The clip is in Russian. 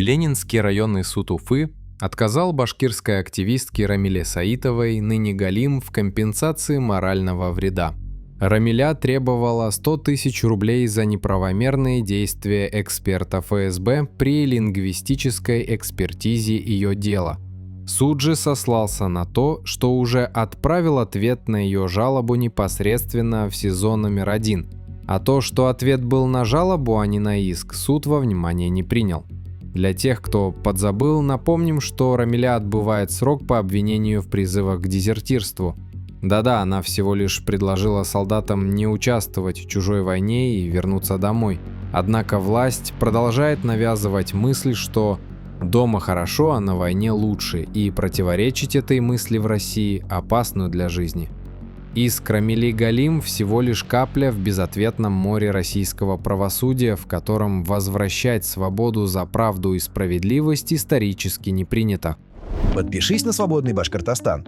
Ленинский районный суд Уфы отказал башкирской активистке Рамиле Саитовой, ныне Галим, в компенсации морального вреда. Рамиля требовала 100 тысяч рублей за неправомерные действия эксперта ФСБ при лингвистической экспертизе ее дела. Суд же сослался на то, что уже отправил ответ на ее жалобу непосредственно в СИЗО номер 1, а то, что ответ был на жалобу, а не на иск, суд во внимание не принял. Для тех, кто подзабыл, напомним, что Рамиля отбывает срок по обвинению в призывах к дезертирству. Да-да, она всего лишь предложила солдатам не участвовать в чужой войне и вернуться домой. Однако власть продолжает навязывать мысль, что дома хорошо, а на войне лучше, и противоречить этой мысли в России опасно для жизни. Иск Рамили Галим всего лишь капля в безответном море российского правосудия, в котором возвращать свободу за правду и справедливость исторически не принято. Подпишись на «Свободный Башкортостан».